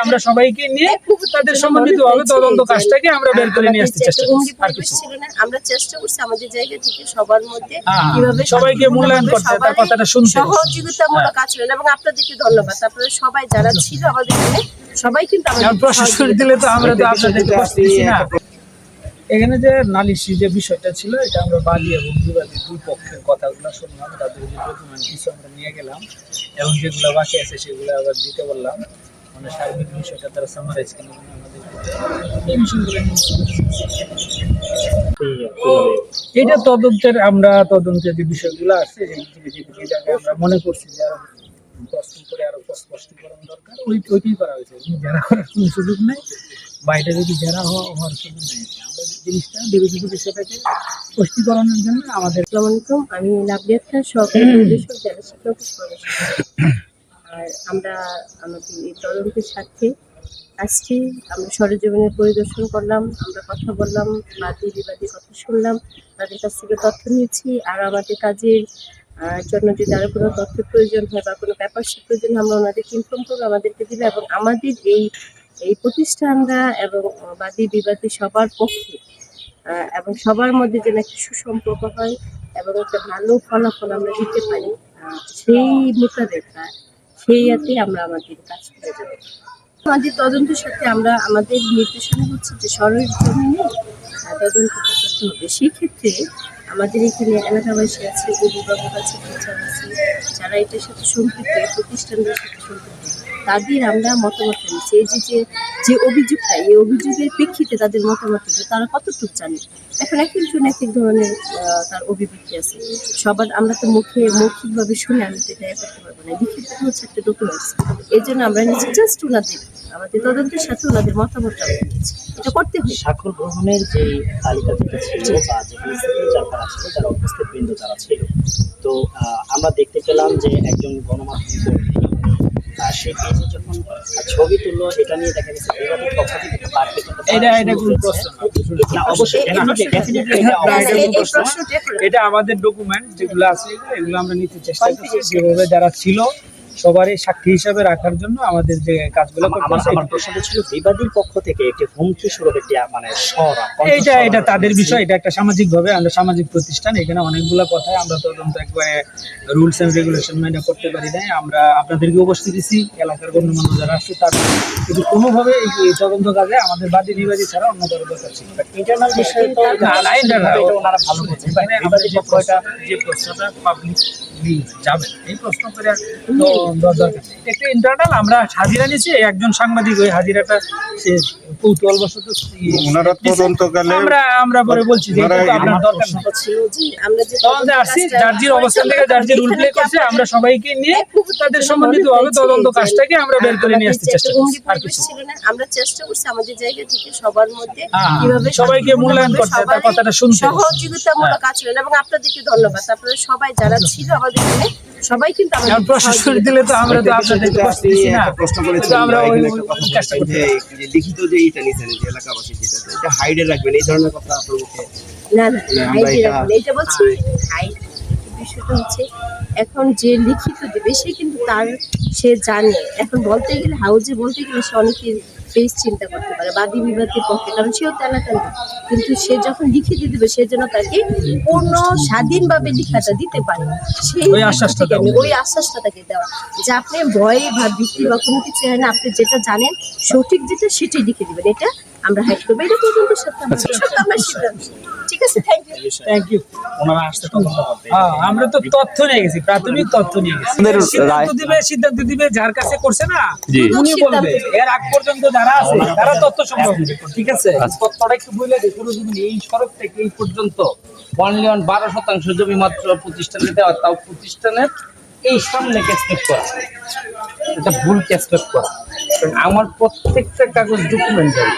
আমরা সবাইকে নিয়ে তাদের সম্বন্ধিতভাবে তদন্ত কাজটাকে আমরা বের করে নিয়ে আসতে চেষ্টা করছি। আমরা চেষ্টা করছি আমাদের জায়গা থেকে সবার মধ্যে কিভাবে সবাইকে মূল্যায়ন করতে, তার কথাটা শুনতে, সহযোগিতামূলক আচরণ। এবং আপনাদেরকে ধন্যবাদ, আপনারা সবাই যারা ছিল আমাদের এখানে সবাই কিন্তু প্রশাসন দিলে তো আমরা তো আপনাদেরকে বসতেছি না। এখানে যে নালিশি যে বিষয়টা ছিল, এটা আমরা বাদী এবং বিবাদী দুই পক্ষের কথাগুলো শুনলাম, তাদের যে ডকুমেন্ট কিছু আমরা নিয়ে গেলাম এবং যেগুলো বাকি আছে সেগুলো আবার দিতে বললাম। মানে সার্বিক বিষয়টা তারা সামারাইজ করে আমাদের এই বিষয়গুলো এটা তদন্তের, আমরা তদন্তের যে বিষয়গুলো আছে যে জায়গায় আমরা মনে করছি যে আরো প্রশ্ন করে আরো স্পষ্টীকরণ দরকার, ওইটাই করা হয়েছে। যারা করার কোনো সুযোগ নেই, বাইরে যদি যারা হওয়ার সুযোগ নেই, আমরা জিনিসটা বিবেচিত বিষয়টাকে স্পষ্টীকরণের জন্য আমাদের। আসসালামু আলাইকুম, আমি নাবিয়া খান, সহকারী পরিদর্শক জেলা শিক্ষা অফিস। আর আমরা আমাদের এই তদন্তের সাথে আসছি, আমরা সরেজমিনে পরিদর্শন করলাম, আমরা কথা বললাম, বাদী বিবাদী কথা শুনলাম, তাদের কাছ থেকে তথ্য নিয়েছি। আর আমাদের কাজের জন্য যদি আরো কোনো তথ্যের প্রয়োজন হয় বা কোনো পেপারশিট প্রয়োজন, আমরা ওনাদেরকে ইনফর্ম করবো, আমাদেরকে দিবে। এবং আমাদের এই প্রতিষ্ঠানরা এবং বাদী বিবাদী সবার পক্ষে এবং সবার মধ্যে যেন একটা সুসম্পর্ক হয় এবং একটা ভালো ফলাফল আমরা দিতে পারি, সেই মোতাবেক সেই ইয়াতে আমরা আমাদের কাজ করে যাবো। আমাদের তদন্তের সাথে আমরা আমাদের নির্দেশনা হচ্ছে যে সরেজমিনে তদন্ত করতে হবে। সেই ক্ষেত্রে আমাদের এখানে এলাকাবাসী আছে, অভিভাবক আছে, টিচার আছে, যারা এটার সাথে সম্পৃক্ত, প্রতিষ্ঠানদের সাথে সম্পৃক্ত, তাদের আমরা মতামত নিচ্ছি। এই যে অভিযোগটা, এই অভিযোগের প্রেক্ষিতে তাদের মতামত যে তারা কতটুকু জানে। এখন এক একজন এক এক ধরনের তার অভিব্যক্তি আছে। সবার আমরা তো মৌখিকভাবে শুনে আমি তো এটা করতে পারবো না, লিখিত হচ্ছে একটা ডকুমেন্টস। এই জন্য আমরা নিচ্ছি জাস্ট আমাদের তদন্তের সাথে ওনাদের মতামতটা নিচ্ছি, এটা করতে হবে। স্বাক্ষর গ্রহণের যে তালিকা যেটা ছিল বা যেখানে যারা ছিল, যারা উপস্থিত বৃন্দ যারা ছিল, তো আমরা দেখতে পেলাম যে একজন গণমাধ্যম সেই পেজে যখন ছবি তুললো, এটা নিয়ে দেখা গেছে বিবাদের পক্ষ থেকে এটা আমাদের ডকুমেন্ট যেগুলো আছে এগুলো আমরা নিতে চেষ্টা করছি, যেভাবে যারা ছিল সবারই সাক্ষী হিসাবে রাখার জন্য আমাদের যে কাজগুলো আমার প্রশ্ন ছিল বিবাদীর পক্ষ থেকে একটি হুমকি স্বরূপ একটি মানে এটা তাদের বিষয়। এটা একটা সামাজিক ভাবে আমরা সামাজিক প্রতিষ্ঠান, এখানে অনেকগুলো কথায় আমরা তদন্ত একবারে রুলস এন্ড রেগুলেশন মেনে করতে পারি নাই। আমরা আপনাদেরকে উপস্থিত দিচ্ছি, এলাকার গণ্যমান্য যারা আসছে তাদের, কিন্তু কোনোভাবে এই তদন্ত কাজে আমাদের বাদী বিবাদী ছাড়া অন্য কারো দরকার ছিল। ইন্টারনাল বিষয়ে তো ওনারা ভালো বলছেন, বিবাদী পক্ষটা যে প্রশ্নটা পাবলিক যাবে এই প্রশ্ন করে একটা ইন্টারনাল আমরা হাজিরা নিচ্ছি। একজন সাংবাদিক ওই হাজিরাটা সে কৌতূহল বশত ওনারা তদন্তকালে আমরা পরে বলছি যে আপনার দরকার ছিল যে আমরা যে তদন্তে আসছি, জার্জির অবস্থান থেকে জার্জি রুল প্লে করছে, আমরা সবাইকে নিয়ে তাদের সম্বন্ধিতভাবে তদন্ত কাজটাকে আমরা বের করে নিয়ে আসতে চেষ্টা করছি। আর কিছু আমরা চেষ্টা করছি আমাদের জায়গা থেকে সবার মধ্যে কিভাবে সবাইকে মূল্যায়ন করতে, তার কথাটা শুনতে, সহযোগিতামূলক আচরণ। এবং আপনাদেরকে ধন্যবাদ, আপনারা সবাই যারা ছিল আমাদের এখানে সবাই কিন্তু প্রশাসন দিলে তো আমরা তো আপনাদেরকে বসতেছি না। প্রশ্ন করেছি আমরা চেষ্টা করতে যে লিখিত যে এটা নিছেন যে এলাকাবাসী যেটা এটা হাইডে রাখবেন, এই ধরনের কথা আপনার মুখে না এটা বলছি। বিষয়টা হচ্ছে এখন যে লিখিত দেবে সে কিন্তু সে জানে। এখন বলতে গেলে হাউজে বলতে গেলে সে অনেকের ফেস চিন্তা করতে পারে বাদী বিবাদের পক্ষে, কারণ সেও তো এলাকার লোক। কিন্তু সে যখন লিখিত দেবে সে যেন তাকে পূর্ণ স্বাধীনভাবে লিখাটা দিতে পারে, সেই ওই আশ্বাসটা তাকে দেওয়া যে আপনি ভয় বা ভীতি বা কোনো কিছু হয় না, আপনি যেটা জানেন সঠিক যেটা সেটাই লিখে দিবেন। এটা আমরা হাইড করবো, এটা তদন্তের সাথে আমরা সিদ্ধান্ত। ঠিক আছে, থ্যাংক ইউ। ওনারা আসতে তদন্ত করতে, আমরা তো তথ্য নিয়ে গেছি, প্রাথমিক তথ্য নিয়ে গেছি। সিদ্ধান্ত দিবে যার কাছে করছে না উনি বলবে, এর আগ পর্যন্ত যারা আছে তারা তথ্য সংগ্রহ করবে। ঠিক আছে, তথ্যটা একটু বলে দেখুন। এই সড়ক থেকে এই পর্যন্ত 12% জমি মাত্র প্রতিষ্ঠানে দেওয়া, তাও প্রতিষ্ঠানের এই সামনে ক্যাসপেট করা, এটা ভুল ক্যাসপেট করা। আমার প্রত্যেকটা কাগজ ডকুমেন্টারি,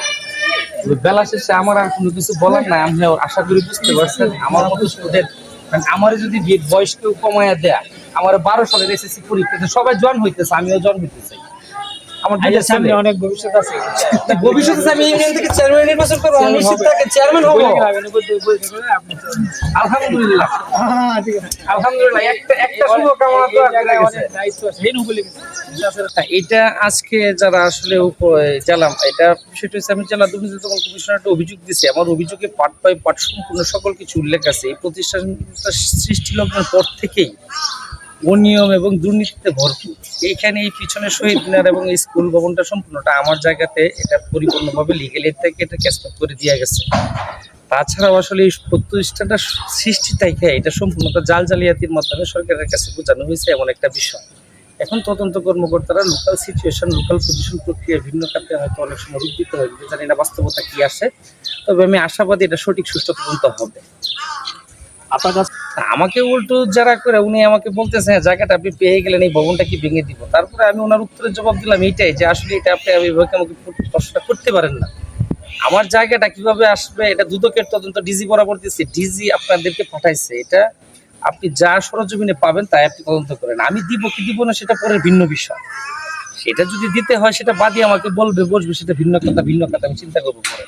বেলা শেষে আমার আর কোনো কিছু বলার নাই। আমি আশা করি বুঝতে পারছেন আমার মতো স্টুডেন্ট, আমার যদি বয়স কেউ কমাইয়া দেয়া, আমার 12 সালের এসএসসি পরীক্ষাতে সবাই জয়েন হইতেছে, আমিও জয়েন হইতে চাই। আমার আইনের দুইটা সামনে ছেলে। অনেক ভবিষ্যৎ আছে। ভবিষ্যতে আমি ইউনিয়ন থেকে চেয়ারম্যান নির্বাচন করবো, আমি নিশ্চিত থাকেন চেয়ারম্যান হবো। আলহামদুলিল্লাহ, আলহামদুলিল্লাহ, একটা শুভকামনা তো আপনার কাছে। দায়িত্ব আছে, এই নবলে গেছে। এটা আজকে যারা আসলে জেলা, এটা বিষয়টা হচ্ছে আমি জেলা দুর্নীতি দমন কমিশনার একটা অভিযোগ দিচ্ছি। আমার অভিযোগে পার্ট বাই পার্ট সম্পূর্ণ সকল কিছু উল্লেখ আছে। এই প্রতিষ্ঠানটা সৃষ্টি লগ্নের পর থেকেই অনিয়ম এবং দুর্নীতিতে ভরপুর। এইখানে এই পিছনে শহীদ মিনার এবং এই স্কুল ভবনটা সম্পূর্ণটা আমার জায়গাতে, এটা পরিপূর্ণভাবে লিগেল এর থেকে এটা ক্যাশ করে দেওয়া গেছে। তাছাড়াও আসলে এই প্রতিষ্ঠানটা সৃষ্টি থেকে এটা সম্পূর্ণটা জাল জালিয়াতির মাধ্যমে সরকারের কাছে বোঝানো হয়েছে এমন একটা বিষয়। এখন তদন্ত কর্মকর্তারা লোকাল সিচুয়েশন, লোকাল পজিশন প্রক্রিয়া ভিন্ন খাতে হয়তো অনেক সময় রূপ দিতে হয়, কিন্তু জানি না বাস্তবতা কি আসে। তবে আমি আশাবাদী এটা সঠিক সুষ্ঠু তদন্ত হবে। আপনার কাছে আমাকে উল্টো যারা করে উনি আমাকে বলতেছে হ্যাঁ জায়গাটা আপনি পেয়ে গেলেন, এই ভবনটা কি ভেঙে দিব। তারপরে আমি ওনার উত্তরের জবাব দিলাম এইটাই যে আসলে এটা আপনি এইভাবে আমাকে প্রশ্নটা করতে পারেন না। আমার জায়গাটা কিভাবে আসবে এটা দুদকের তদন্ত ডিজি বরাবর দিচ্ছে, ডিজি আপনাদেরকে পাঠাইছে। এটা আপনি যা সরজমিনে পাবেন তাই আপনি তদন্ত করেন। আমি দিব কি দিব না সেটা পরে ভিন্ন বিষয়। সেটা যদি দিতে হয় সেটা বাদই আমাকে বলবে, বসবে, সেটা ভিন্ন কথা আমি চিন্তা করবো পরে।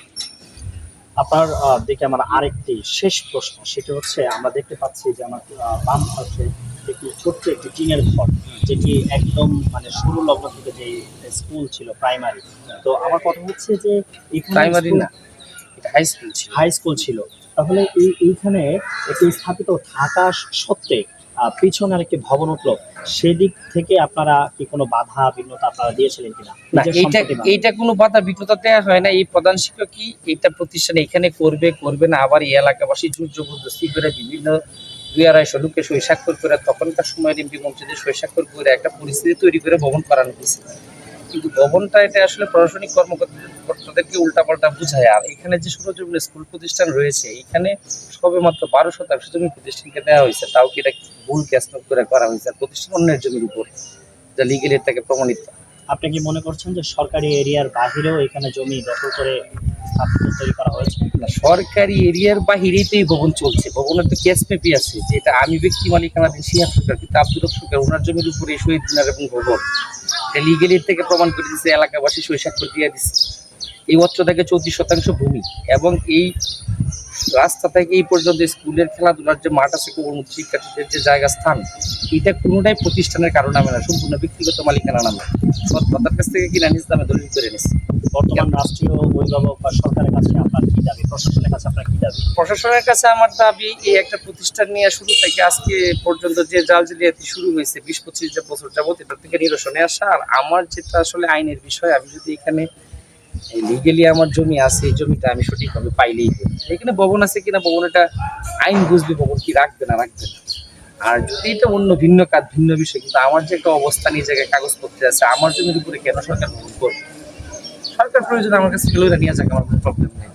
আপনার দিকে আমার আরেকটি শেষ প্রশ্ন, সেটা হচ্ছে আমরা দেখতে পাচ্ছি যে আমার বাম পাশে একটি ছোট্ট একটি টিনের ঘর, যেটি একদম মানে শুরু লগ্ন থেকে যে স্কুল ছিল প্রাইমারি। তো আমার কথা হচ্ছে যে প্রাইমারি না, এটা হাই স্কুল ছিল। হাই স্কুল ছিল, তাহলে এইখানে একটি স্থাপিত থাকা সত্ত্বে পিছনে আরেকটি ভবন উঠলো, সেদিক থেকে আপনারা কি কোনো বাধা বিঘ্নতা আপনারা দিয়েছিলেন কিনা? না, নিজের এইটা সম্পত্তি মানে। এইটা কোনো বাধা বিঘ্নতা দেওয়া হয় না। এই প্রধান শিক্ষকই এইটা প্রতিষ্ঠান এখানে করবে না, আবার এই এলাকাবাসী জোর জবরদস্তি করে বিভিন্ন 2-250 লোকে সই স্বাক্ষর করে তখনকার সময়ের এমপি মন্ত্রীদের সই স্বাক্ষর করে একটা পরিস্থিতি তৈরি করে ভবন করানো হয়েছে। কিন্তু ভবনটা এটা আসলে প্রশাসনিক কর্মকর্তাদেরকে উল্টাপাল্টা বুঝায়। আর এখানে যে সরজমিনে স্কুল প্রতিষ্ঠান রয়েছে, এখানে সবে মাত্র 12% জমি প্রতিষ্ঠানকে দেওয়া হয়েছে, তাও কি এটা ভুল ক্যাশ করে করা হয়েছে। আর প্রতিষ্ঠান অন্যের জমির উপর, যা লিগেল এর থেকে প্রমাণিত। আপনি কি মনে করছেন যে সরকারি এরিয়ার বাহিরেও এখানে জমি দখল করে স্থাপিত তৈরি করা হয়েছে? না, সরকারি এরিয়ার বাহিরেই তো এই ভবন চলছে। ভবনের তো ক্যাশ পেপি আছে, যেটা আমি ব্যক্তি মালিকানা দিন সিয়া সরকার, কিন্তু আব্দুল রব সরকার ওনার জমির উপরে শহীদ মিনার এবং ভবন এটা লিগেলের থেকে প্রমাণ করে দিচ্ছে, এলাকাবাসী সই স্বাক্ষর দিয়ে দিচ্ছে। এই অত্র থেকে 34% ভূমি এবং এই রাস্তা থেকে এই পর্যন্ত স্কুলের খেলাধুলার যে মাঠ আছে, কোমলমতি শিক্ষার্থীদের যে জায়গা স্থান, এটা কোনোটাই প্রতিষ্ঠানের কারণ নামে না, সম্পূর্ণ ব্যক্তিগত মালিকানা নামে। সৎপাতার কাছ থেকে কিনা নিজ নামে দলিল করে নিচ্ছে। বর্তমান রাষ্ট্রীয় অভিভাবক বা সরকারের কাছে আপনার কি দাবি, প্রশাসনের কাছে আপনার কি দাবি? প্রশাসনের কাছে আমার দাবি, এই একটা প্রতিষ্ঠান নিয়ে শুরু থেকে আজকে পর্যন্ত যে জাল জালিয়াতি শুরু হয়েছে 20-25 বছর যাবত, এটা থেকে নিরসনে আসা। আর আমার যেটা আসলে আইনের বিষয়, আমি যদি এখানে লিগেলি আমার জমি আছে, এই জমিটা আমি সঠিকভাবে পাইলেই হবে। এখানে ভবন আছে কিনা, ভবন এটা আইন বুঝবে ভবন কি রাখবে না রাখবে না। আর যদি এটা অন্য ভিন্ন কাজ ভিন্ন বিষয়, কিন্তু আমার যে একটা অবস্থান এই জায়গায় কাগজপত্রে আছে, আমার জমির উপরে কেন সরকার ভবন করবে? সরকার প্রয়োজন আমার কাছে গেলেও নিয়ে যাক, আমার কোনো প্রবলেম নেই।